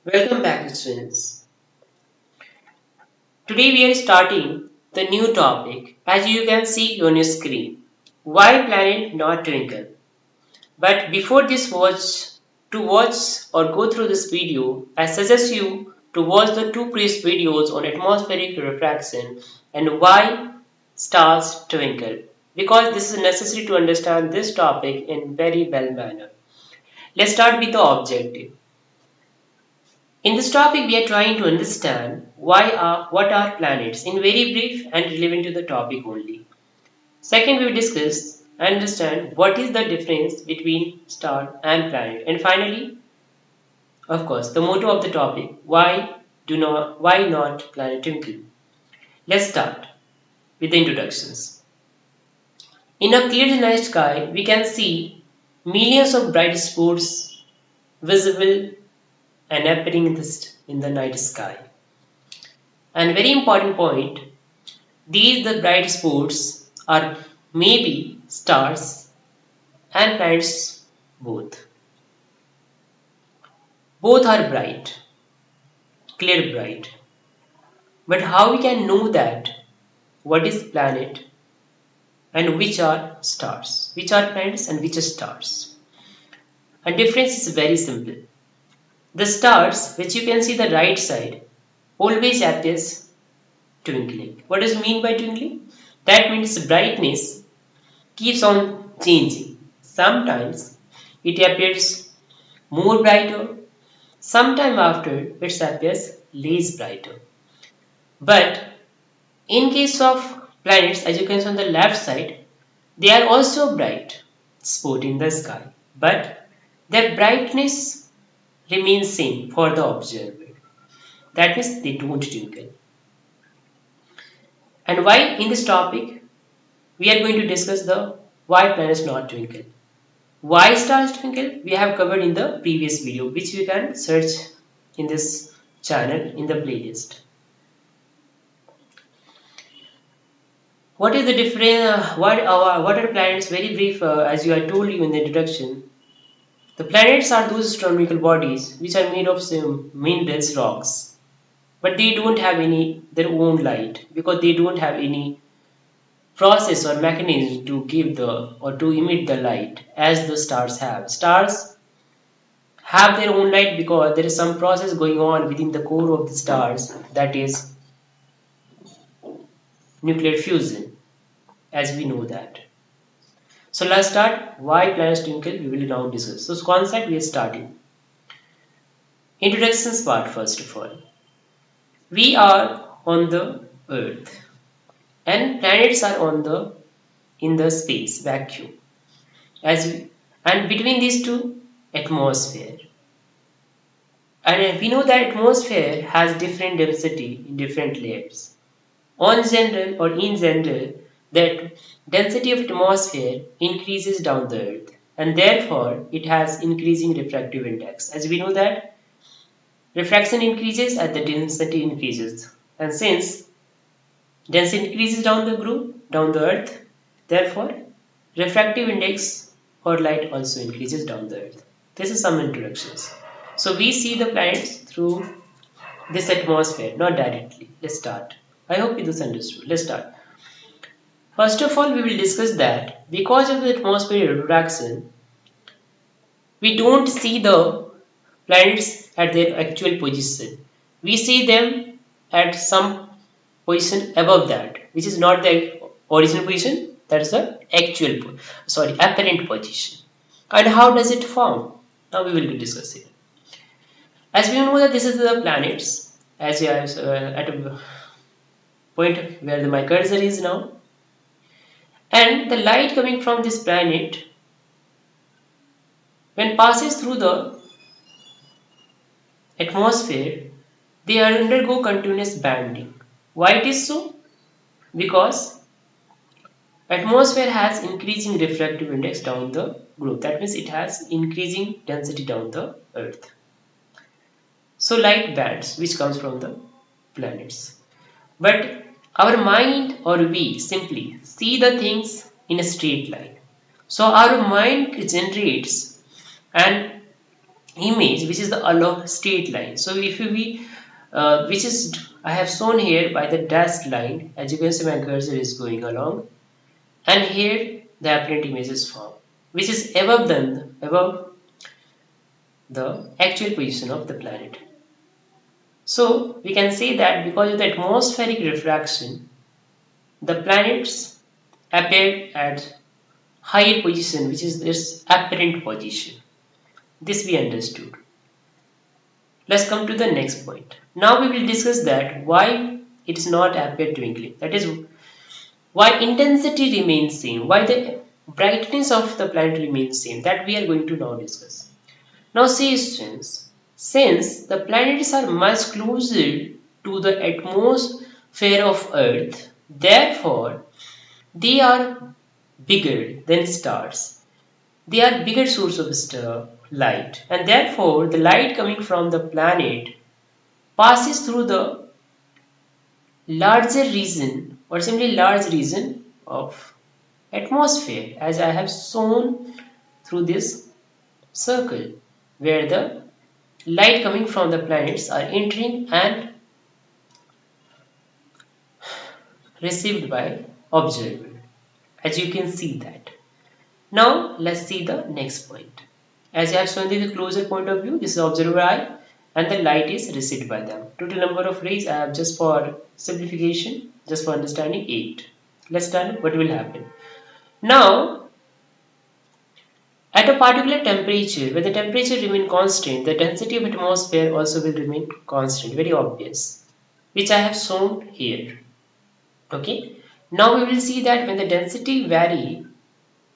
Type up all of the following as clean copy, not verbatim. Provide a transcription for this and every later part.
Welcome back, students. Today we are starting the new topic as you can see on your screen. Why planet not twinkle? But before this watch or go through this video, I suggest you to watch the two previous videos on atmospheric refraction and why stars twinkle, because this is necessary to understand this topic in very well manner. Let's start with the objective. In this topic, we are trying to understand what are planets in very brief and relevant to the topic only. Second, we will discuss and understand what is the difference between star and planet. And finally, of course, the motto of the topic: why not planet twinkle? Let's start with the introductions. In a clear night sky, we can see millions of bright spots visible and appearing in the night sky. And very important point, these the bright spots are maybe stars and planets both. Both are bright, clear bright. But how we can know that what is planet and which are stars? Which are planets and which are stars? And difference is very simple. The stars, which you can see the right side, always appears twinkling. What does it mean by twinkling? That means brightness keeps on changing. Sometimes it appears more brighter, sometime after it appears less brighter. But in case of planets, as you can see on the left side, they are also bright spot in the sky, but their brightness remains same for the observer. That means they don't twinkle. And why in this topic we are going to discuss the why planets not twinkle. Why stars twinkle we have covered in the previous video, which you can search in this channel in the playlist. What is the difference? What are planets? Very brief, as you I told you in the introduction. The planets are those astronomical bodies which are made of some minerals, rocks, but they don't have any their own light because they don't have any process or mechanism to give the or to emit the light as the stars have. Stars have their own light because there is some process going on within the core of the stars, that is nuclear fusion, as we know that. So let's start why planets twinkle. We will now discuss. So concept we are starting. Introductions part first of all. We are on the Earth and planets are on the in the space vacuum. And between these two, atmosphere. And we know that atmosphere has different density in different layers. In general, that density of atmosphere increases down the earth and therefore it has increasing refractive index. As we know that refraction increases as the density increases, and since density increases down the earth, therefore refractive index for light also increases down the earth. This is some introductions. So we see the planets through this atmosphere, not directly. Let's start. I hope it is understood. Let's start. First of all, we will discuss that because of the atmospheric refraction, we don't see the planets at their actual position. We see them at some position above that, which is not the original position, that is the apparent position. And how does it form? Now we will discuss it. As we know that this is the planets, as you have at a point where my cursor is now, and the light coming from this planet when passes through the atmosphere, they undergo continuous banding. Why it is so? Because atmosphere has increasing refractive index down the globe. That means it has increasing density down the earth. So light bands which comes from the planets. But our mind or we simply see the things in a straight line. So our mind generates and image which is the along straight line. So if we which is I have shown here by the dashed line, as you can see my cursor is going along, and here the apparent image is formed, which is above the actual position of the planet. So we can say that because of the atmospheric refraction, the planets appear at higher position, which is this apparent position. This we understood. Let's come to the next point. Now we will discuss that why it is not appear twinkling. That is why intensity remains same, why the brightness of the planet remains same. That we are going to now discuss. Now see students, since the planets are much closer to the atmosphere of Earth, therefore they are bigger than stars. They are bigger source of star light, and therefore the light coming from the planet passes through the larger region or simply large region of atmosphere, as I have shown through this circle, where the light coming from the planets are entering and received by observer, as you can see that. Now let's see the next point. As I have shown in the closer point of view, this is observer eye and the light is received by them. Total number of rays I have, just for simplification, just for understanding, 8. Let's start what will happen. Now at a particular temperature, when the temperature remain constant, the density of atmosphere also will remain constant, very obvious, which I have shown here. Okay. Now we will see that when the density vary,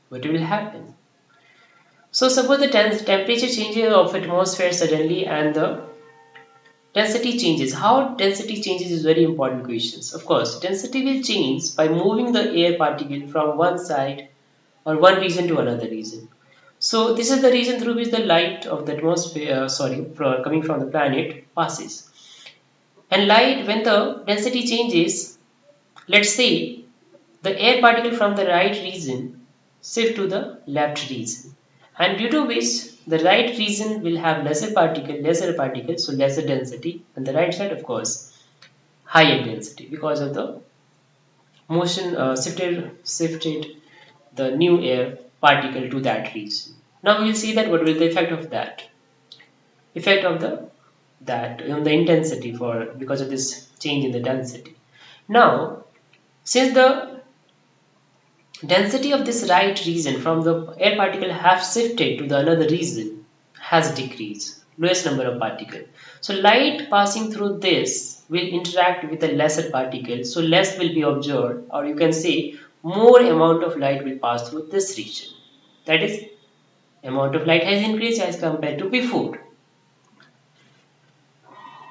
what will happen. So suppose the temperature changes of atmosphere suddenly and the density changes. How density changes is very important questions. Of course, density will change by moving the air particle from one side or one region to another region. So this is the reason through which the light of the atmosphere, coming from the planet passes. And light, when the density changes, let's say the air particle from the right region shift to the left region, and due to which the right region will have lesser particles, so lesser density, and the right side of course higher density because of the motion shifted the new air particle to that region. Now we will see that what will the effect of that. Effect of that on the intensity for because of this change in the density. Now since the density of this right region from the air particle have shifted to the another region has decreased, lowest number of particles. So light passing through this will interact with a lesser particle, so less will be observed, or you can say more amount of light will pass through this region. That is, amount of light has increased as compared to before.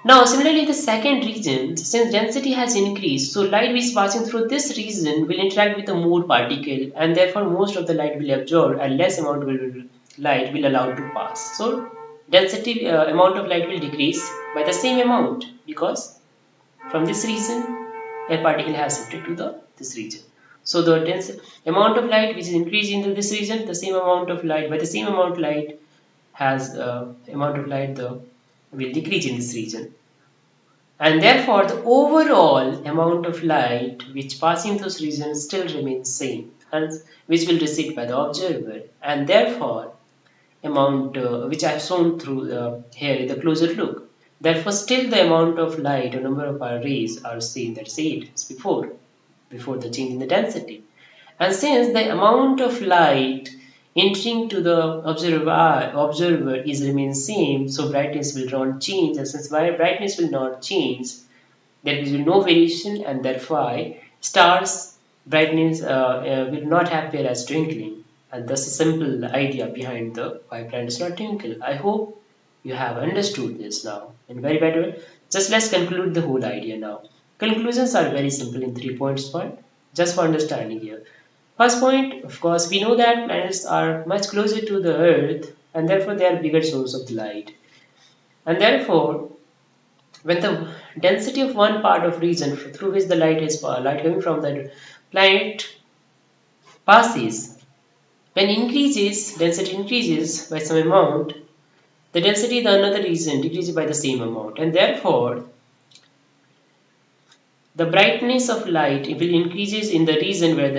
Now similarly the second region, since density has increased, so light which is passing through this region will interact with a more particle, and therefore most of the light will absorb and less amount will light will allow to pass. So density amount of light will decrease by the same amount because from this region a particle has shifted to this region. So the amount of light which is increasing in this region, the same amount of light, by the same amount of light has amount of light will decrease in this region, and therefore the overall amount of light which passing through this region still remains same, and which will receive by the observer, and therefore amount which I have shown through here in the closer look. Therefore still the amount of light or number of our rays are same, that's 8 as before the change in the density. And since the amount of light entering to the observer is remains same, so brightness will not change, and since brightness will not change, there will be no variation, and therefore stars brightness will not appear as twinkling, and thus a simple idea behind the why planets not twinkle. I hope you have understood this now in very better way. Just let's conclude the whole idea now. Conclusions are very simple in 3 points point, just for understanding here. First point, of course, we know that planets are much closer to the Earth, and therefore they are bigger source of the light. And therefore, when the density of one part of region through which the light coming from the planet passes, when density increases by some amount, the density in the another region decreases by the same amount, and therefore the brightness of light will increases in the region where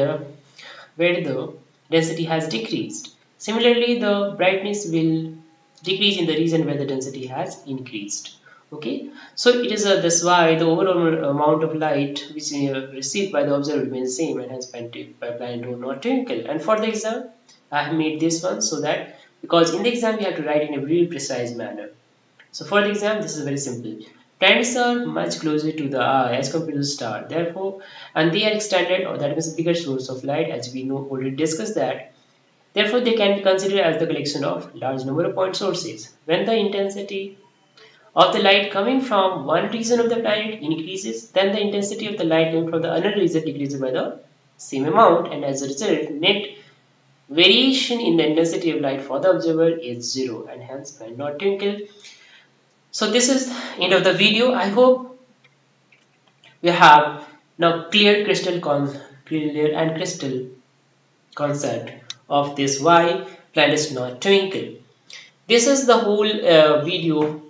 the density has decreased. Similarly, the brightness will decrease in the region where the density has increased. Okay, so it is that's why the overall amount of light which received by the observer remains same, and hence by planet do not twinkle. And for the exam, I have made this one so that because in the exam we have to write in a very precise manner. So for the exam, this is very simple. Planets are much closer to the eye as compared to the star. Therefore, and they are extended, or that means a bigger source of light, as we know already discussed that. Therefore, they can be considered as the collection of large number of point sources. When the intensity of the light coming from one region of the planet increases, then the intensity of the light coming from the other region decreases by the same amount, and as a result, net variation in the intensity of light for the observer is zero, and hence planet not twinkle. So this is end of the video. I hope we have now clear and crystal concept of this why planets not twinkle. This is the whole video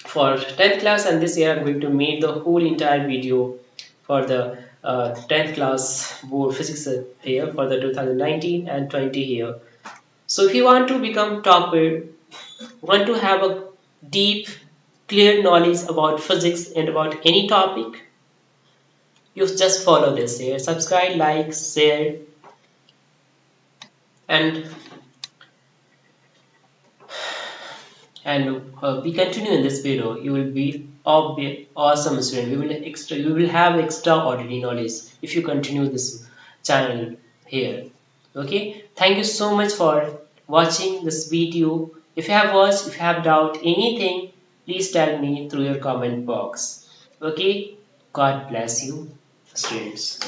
for 10th class, and this year I'm going to make the whole entire video for the 10th class board physics here for the 2019 and 20 here. So if you want to become topper, want to have a deep clear knowledge about physics and about any topic, you just follow this here. Subscribe, like, share, and we continue in this video. You will be awesome student. You will have extraordinary knowledge if you continue this channel here. Okay. Thank you so much for watching this video. If you have watched, if you have doubt anything, please tell me through your comment box. Okay. God bless you, students.